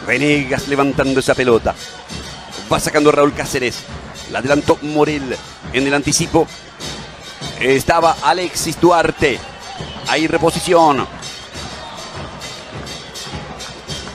Venegas levantando esa pelota. Va sacando Raúl Cáceres. La adelantó Morel. En el anticipo estaba Alexis Duarte. Hay reposición.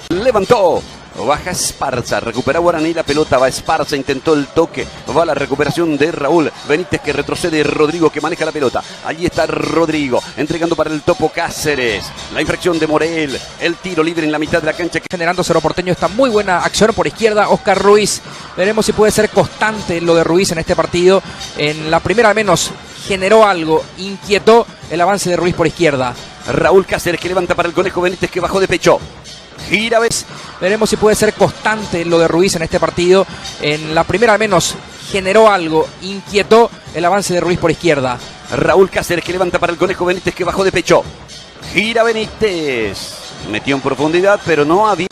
Levantó. Baja Esparza, recupera Guaraní la pelota, va Esparza, intentó el toque, va la recuperación de Raúl Benítez que retrocede, Rodrigo que maneja la pelota, allí está Rodrigo, entregando para el Topo Cáceres, la infracción de Morel, el tiro libre en la mitad de la cancha. Generando Cerro Porteño esta muy buena acción por izquierda, Oscar Ruiz, veremos si puede ser constante lo de Ruiz en este partido, en la primera al menos generó algo, inquietó el avance de Ruiz por izquierda. Raúl Cáceres que levanta para el Conejo Benítez que bajó de pecho. Gira, veremos si puede ser constante lo de Ruiz en este partido. En la primera al menos generó algo, inquietó el avance de Ruiz por izquierda. Raúl Cáceres que levanta para el Conejo Benítez que bajó de pecho. Gira Benítez. Metió en profundidad, pero no había.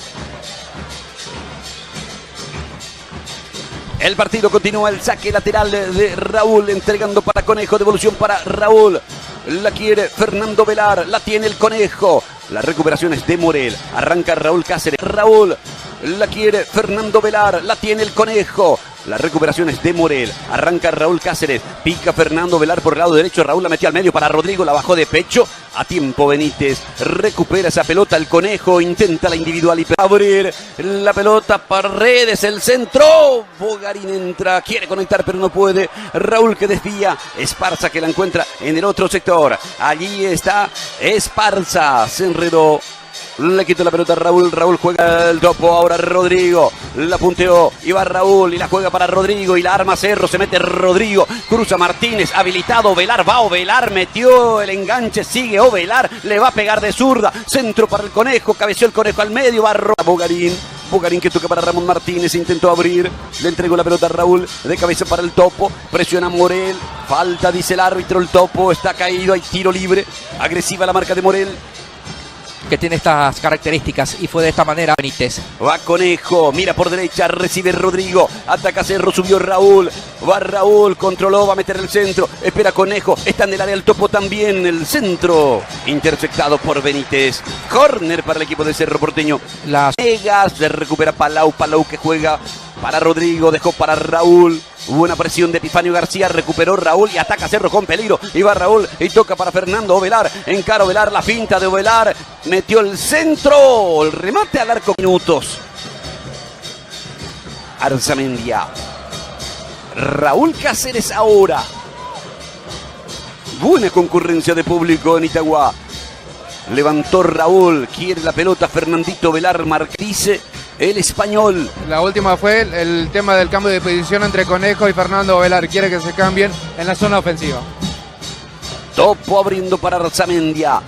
El partido continúa, el saque lateral de Raúl, entregando para Conejo, devolución para Raúl. La quiere Fernando Velar, la tiene el Conejo. La recuperación es de Morel, arranca Raúl Cáceres. Raúl, la quiere Fernando Velar, la tiene el Conejo. La recuperación es de Morel, arranca Raúl Cáceres, pica Fernando Velar por el lado derecho, Raúl la metió al medio para Rodrigo, la bajó de pecho, a tiempo Benítez, recupera esa pelota, el Conejo intenta la individual y abrir la pelota para Redes, el centro, Bogarín entra, quiere conectar pero no puede, Raúl que desvía, Esparza que la encuentra en el otro sector, allí está Esparza, se enredó. Le quitó la pelota a Raúl, Raúl juega el topo, ahora Rodrigo, la punteó, y va Raúl y la juega para Rodrigo y la arma Cerro, se mete Rodrigo, cruza Martínez, habilitado Ovelar, va Ovelar, metió el enganche, sigue Ovelar, le va a pegar de zurda, centro para el Conejo, cabeció el Conejo al medio, va Bogarín. Bogarín que toca para Ramón Martínez, intentó abrir, le entregó la pelota a Raúl, de cabeza para el Topo, presiona Morel, falta dice el árbitro, el Topo está caído, hay tiro libre, agresiva la marca de Morel. Que tiene estas características y fue de esta manera Benítez. Va Conejo, mira por derecha, recibe Rodrigo, ataca Cerro, subió Raúl, va Raúl, controló, va a meter el centro, espera Conejo, está en el área el Topo también, el centro, interceptado por Benítez, córner para el equipo de Cerro Porteño. Las Vegas, se recupera Palau que juega para Rodrigo, dejó para Raúl. Buena presión de Epifanio García, recuperó Raúl y ataca Cerro con peligro. Y va Raúl y toca para Fernando Ovelar. Encara Ovelar, la finta de Ovelar. Metió el centro, el remate al arco. Minutos. Arzamendia. Raúl Cáceres ahora. Buena concurrencia de público en Itagua. Levantó Raúl, quiere la pelota Fernandito Velar, dice el español. La última fue el tema del cambio de posición entre Conejo y Fernando Velar. Quiere que se cambien en la zona ofensiva. Topo abriendo para Arzamendia.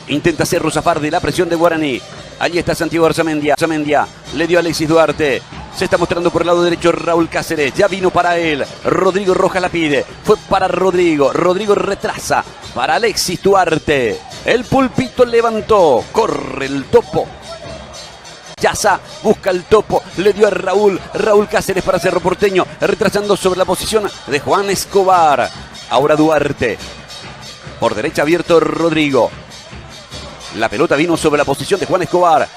Intenta hacer zafar de la presión de Guaraní. Allí está Santiago Arzamendia. Arzamendia le dio a Alexis Duarte. Se está mostrando por el lado derecho Raúl Cáceres. Ya vino para él. Rodrigo Rojas la pide. Fue para Rodrigo. Rodrigo retrasa para Alexis Duarte. El pulpito levantó. Corre el Topo. Yaza busca el Topo, le dio a Raúl Cáceres para Cerro Porteño, retrasando sobre la posición de Juan Escobar. Ahora Duarte, por derecha abierto Rodrigo. La pelota vino sobre la posición de Juan Escobar.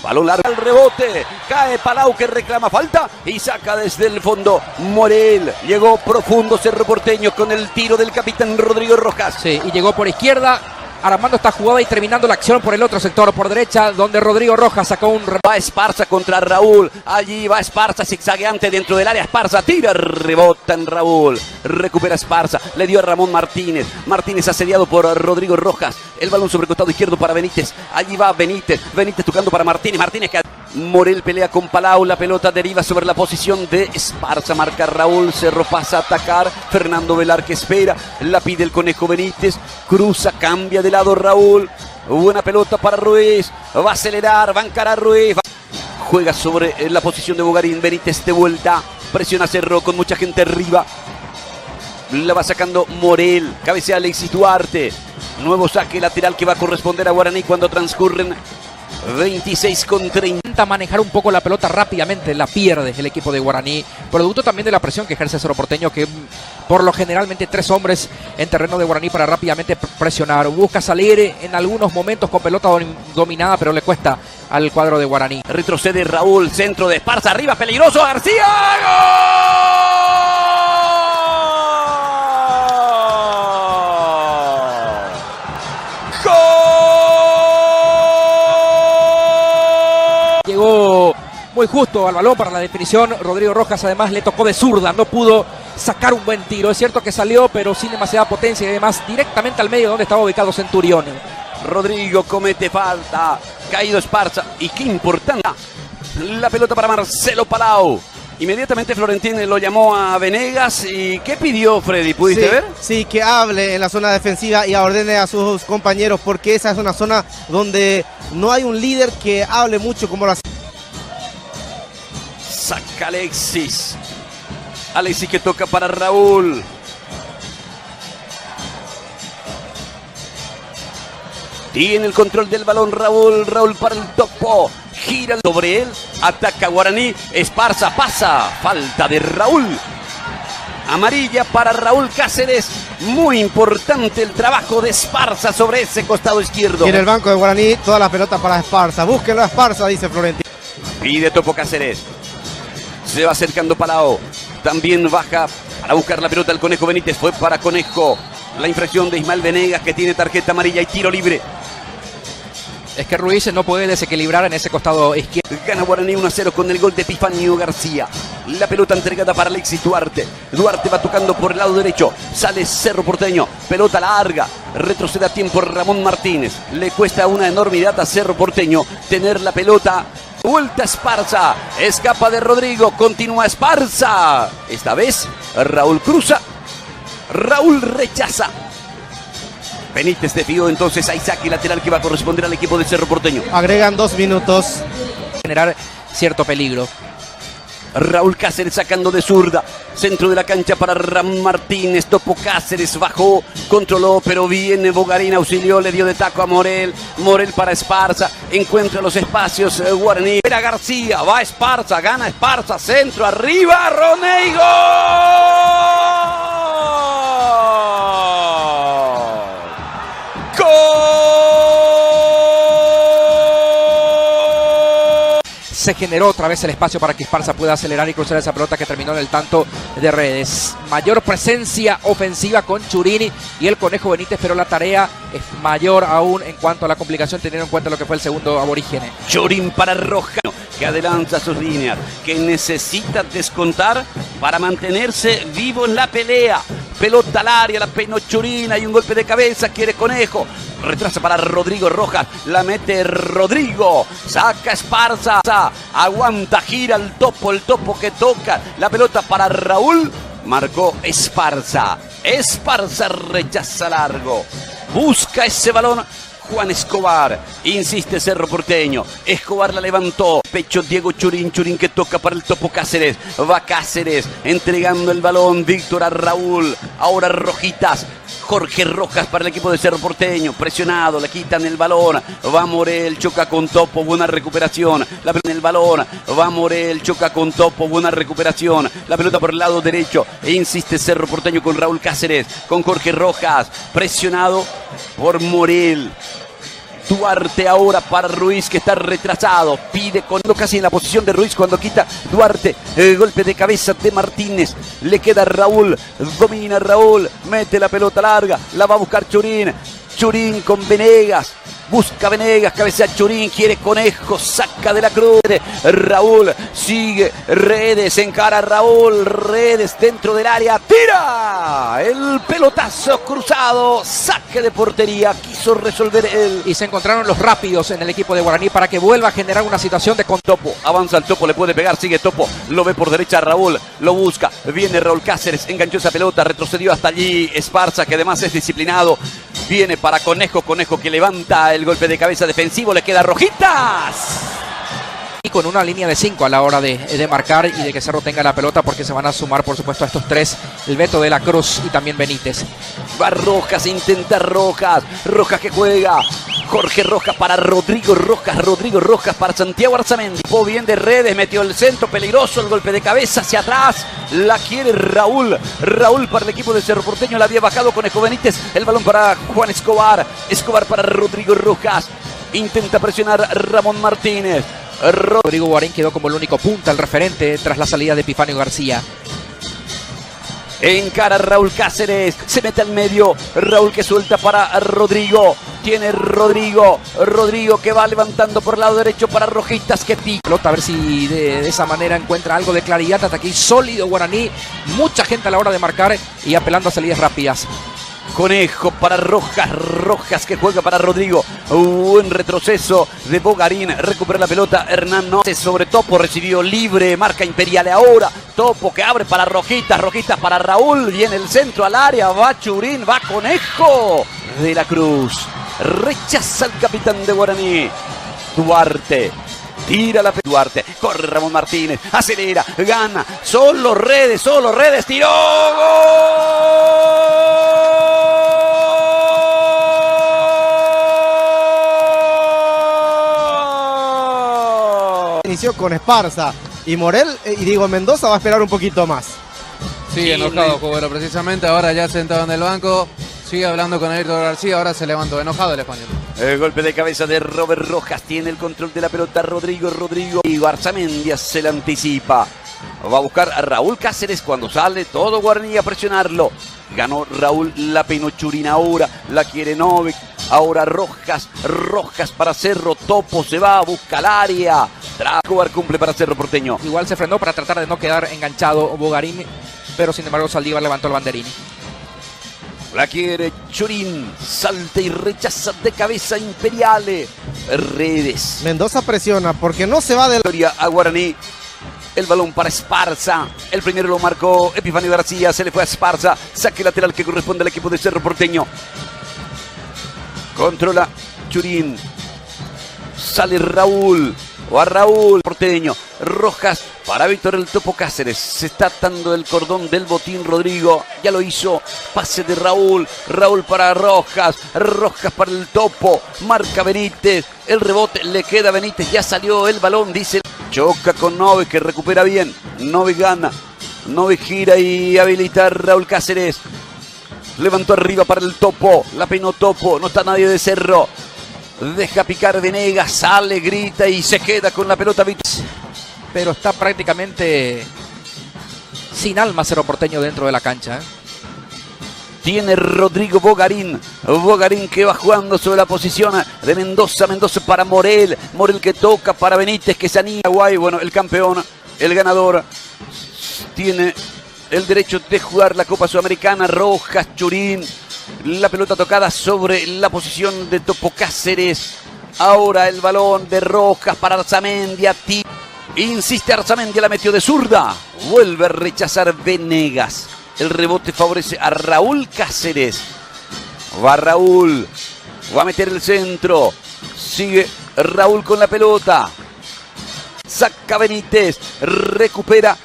Balón largo al rebote, cae Palau que reclama falta y saca desde el fondo Morel. Llegó profundo Cerro Porteño con el tiro del capitán Rodrigo Rojas. Sí, y llegó por izquierda, armando esta jugada y terminando la acción por el otro sector, por derecha, donde Rodrigo Rojas sacó un... Va Esparza contra Raúl, allí va Esparza zigzagueante dentro del área, Esparza tira, rebota en Raúl, recupera Esparza, le dio a Ramón Martínez, Martínez asediado por Rodrigo Rojas, el balón sobre el costado izquierdo para Benítez, allí va Benítez tocando para Martínez, Martínez que... Morel pelea con Palau, la pelota deriva sobre la posición de Esparza, marca Raúl, Cerro pasa a atacar, Fernando Velar que espera, la pide el Conejo Benítez, cruza, cambia de lado Raúl, buena pelota para Ruiz, va a acelerar, va a encarar Ruiz, juega sobre la posición de Bogarín, Benítez de vuelta, presiona Cerro con mucha gente arriba, la va sacando Morel, cabecea Alexis Duarte, nuevo saque lateral que va a corresponder a Guaraní cuando transcurren 26 con 30. Intenta manejar un poco la pelota rápidamente, la pierde el equipo de Guaraní, producto también de la presión que ejerce Cerro Porteño, que por lo generalmente 3 hombres en terreno de Guaraní para rápidamente presionar. Busca salir en algunos momentos con pelota dominada, pero le cuesta al cuadro de Guaraní. Retrocede Raúl, centro de Esparza, arriba, peligroso, García, ¡gol! Llegó muy justo al balón para la definición. Rodrigo Rojas además le tocó de zurda, no pudo sacar un buen tiro. Es cierto que salió, pero sin demasiada potencia y además directamente al medio donde estaba ubicado Centurión. Rodrigo comete falta, caído Esparza, y qué importante la pelota para Marcelo Palau. Inmediatamente Florentín lo llamó a Venegas. ¿Y qué pidió, Freddy? ¿Pudiste ver? Sí, que hable en la zona defensiva y ordene a sus compañeros, porque esa es una zona donde no hay un líder que hable mucho como la... Saca Alexis. Alexis que toca para Raúl. Tiene el control del balón Raúl. Raúl para el topo. Gira sobre él. Ataca Guaraní. Esparza pasa. Falta de Raúl. Amarilla para Raúl Cáceres. Muy importante el trabajo de Esparza sobre ese costado izquierdo. Y en el banco de Guaraní, todas las pelotas para Esparza. Búsquenlo a Esparza, dice Florentín. Pide topo Cáceres. Se va acercando Palau. También baja para buscar la pelota el Conejo Benítez. Fue para Conejo. La infracción de Ismael Venegas, que tiene tarjeta amarilla y tiro libre. Es que Ruiz no puede desequilibrar en ese costado izquierdo. Gana Guaraní 1-0 con el gol de Epifanio García. La pelota entregada para Alexis Duarte. Duarte va tocando por el lado derecho. Sale Cerro Porteño. Pelota larga. Retrocede a tiempo Ramón Martínez. Le cuesta una enormidad a Cerro Porteño tener la pelota. Vuelta Esparza. Escapa de Rodrigo. Continúa Esparza. Esta vez Raúl cruza. Raúl rechaza. Benítez desvió entonces a Isaac, y lateral que va a corresponder al equipo de Cerro Porteño. Agregan 2 minutos. Generar cierto peligro. Raúl Cáceres sacando de zurda. Centro de la cancha para Ramón Martínez. Topo Cáceres bajó, controló, pero viene Bogarín, auxilió, le dio de taco a Morel. Morel para Esparza. Encuentra los espacios Guaraní. Era García, va Esparza, gana Esparza. Centro, arriba, Roney, Se generó otra vez el espacio para que Esparza pueda acelerar y cruzar esa pelota que terminó en el tanto de Redes. Mayor presencia ofensiva con Churini y el Conejo Benítez, pero la tarea es mayor aún en cuanto a la complicación, teniendo en cuenta lo que fue el segundo aborígene. Churín para Roja, que adelanta sus líneas, que necesita descontar para mantenerse vivo en la pelea. Pelota al área, la peinó Churín, hay un golpe de cabeza, quiere Conejo. Retrasa para Rodrigo Rojas, la mete Rodrigo, saca Esparza, aguanta, gira el topo que toca, la pelota para Raúl, marcó Esparza. Esparza rechaza largo, busca ese balón Juan Escobar, insiste Cerro Porteño, Escobar la levantó, pecho Diego Churín, Churín que toca para el topo Cáceres, va Cáceres, entregando el balón, Víctor a Raúl, ahora Rojitas, Jorge Rojas para el equipo de Cerro Porteño, presionado, le quitan el balón, va Morel, choca con Topo, buena recuperación, la pelota en el balón, va Morel, choca con Topo, buena recuperación, la pelota por el lado derecho, e insiste Cerro Porteño con Raúl Cáceres, con Jorge Rojas, presionado por Morel. Duarte ahora para Ruiz, que está retrasado, pide con casi en la posición de Ruiz cuando quita Duarte, golpe de cabeza de Martínez, le queda Raúl, domina Raúl, mete la pelota larga, la va a buscar Churín, Churín con Venegas, busca Venegas, cabecea Churín, quiere Conejo, saca de la cruz, Raúl, sigue, Redes, encara Raúl, Redes dentro del área, tira, el pelotazo cruzado, saque de portería, quiso resolver él. Y se encontraron los rápidos en el equipo de Guaraní para que vuelva a generar una situación de Topo, avanza el Topo, le puede pegar, sigue Topo, lo ve por derecha Raúl, lo busca, viene Raúl Cáceres, enganchó esa pelota, retrocedió hasta allí Esparza, que además es disciplinado, viene para Conejo, Conejo que levanta el golpe de cabeza defensivo, le queda Rojitas. Y con una línea de 5 a la hora de marcar y de que Cerro tenga la pelota, porque se van a sumar, por supuesto, a estos tres: el Beto de la Cruz y también Benítez. Va Rojas, intenta Rojas. Rojas que juega. Jorge Rojas para Rodrigo Rojas. Rodrigo Rojas para Santiago Arzamendi. Jugó bien de redes, metió el centro, peligroso, el golpe de cabeza hacia atrás. La quiere Raúl. Raúl para el equipo de Cerro Porteño. La había bajado Conejo Benítez. El balón para Juan Escobar. Escobar para Rodrigo Rojas. Intenta presionar Ramón Martínez. Rodrigo Guarín quedó como el único punta, el referente, tras la salida de Epifanio García. Encara Raúl Cáceres, se mete al medio, Raúl que suelta para Rodrigo, tiene Rodrigo que va levantando por el lado derecho para Rojitas que pica. A ver si de esa manera encuentra algo de claridad. Hasta aquí sólido Guaraní, mucha gente a la hora de marcar y apelando a salidas rápidas. Conejo para Rojas, Rojas que juega para Rodrigo. En retroceso de Bogarín, recupera la pelota Hernán Noces sobre Topo, recibió libre, marca Imperial ahora. Topo que abre para Rojitas, Rojitas para Raúl, viene el centro al área, va Churín, va Conejo de la Cruz. Rechaza el capitán de Guaraní, Duarte. Tira la pelota, Duarte, corre Ramón Martínez, acelera, gana, solo redes, tiró, ¡gol! Inició con Esparza y Morel, y digo, Mendoza va a esperar un poquito más. Sí, enojado, Cobero, precisamente. Ahora ya sentado en el banco, sigue hablando con Héctor García. Ahora se levantó, enojado el español. El golpe de cabeza de Robert Rojas, tiene el control de la pelota Rodrigo y Arzamendi se la anticipa. Va a buscar a Raúl Cáceres cuando sale todo Guaraní a presionarlo. Ganó Raúl, la peinó Churín ahora, la quiere Novik. Ahora Rojas para Cerro, Topo se va, busca el área. Escobar cumple para Cerro Porteño. Igual se frenó para tratar de no quedar enganchado Bogarín, pero sin embargo Saldívar levantó el banderín. La quiere Churín, salta y rechaza de cabeza Imperiale. Redes. Mendoza presiona porque no se va de la... A Guaraní. El balón para Esparza. El primero lo marcó Epifanio García. Se le fue a Esparza. Saque lateral que corresponde al equipo de Cerro Porteño. Controla Churín. Sale Raúl. O a Raúl Porteño. Rojas para Víctor el Topo Cáceres. Se está atando el cordón del botín Rodrigo. Ya lo hizo. Pase de Raúl. Raúl para Rojas. Rojas para el Topo. Marca Benítez. El rebote le queda a Benítez. Ya salió el balón. Dice. Choca con Novik que recupera bien. Novik gana. Novik gira y habilita a Raúl Cáceres. Levantó arriba para el Topo. La peinó Topo. No está nadie de Cerro. Deja picar Venegas, sale, grita y se queda con la pelota. Pero está prácticamente sin alma Cerro Porteño dentro de la cancha. Tiene Rodrigo Bogarín. Bogarín que va jugando sobre la posición de Mendoza. Mendoza para Morel. Morel que toca para Benítez que se anima. Guay, bueno, el campeón, el ganador, tiene el derecho de jugar la Copa Sudamericana. Rojas, Churín. La pelota tocada sobre la posición de Topo Cáceres. Ahora el balón de Rojas para Arzamendi. Insiste Arzamendi, la metió de zurda. Vuelve a rechazar Venegas. El rebote favorece a Raúl Cáceres. Va Raúl. Va a meter el centro. Sigue Raúl con la pelota. Saca Benítez. Recupera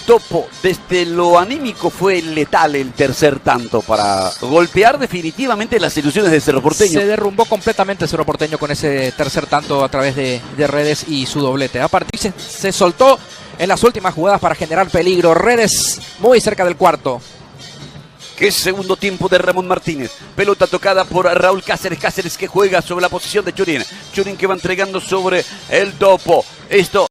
Topo. Desde lo anímico fue letal el tercer tanto para golpear definitivamente las ilusiones de Cerro Porteño. Se derrumbó completamente Cerro Porteño con ese tercer tanto a través de Redes y su doblete. A partir se soltó en las últimas jugadas para generar peligro. Redes muy cerca del cuarto. Qué segundo tiempo de Ramón Martínez. Pelota tocada por Raúl Cáceres. Cáceres que juega sobre la posición de Churín. Churín que va entregando sobre el Topo. Esto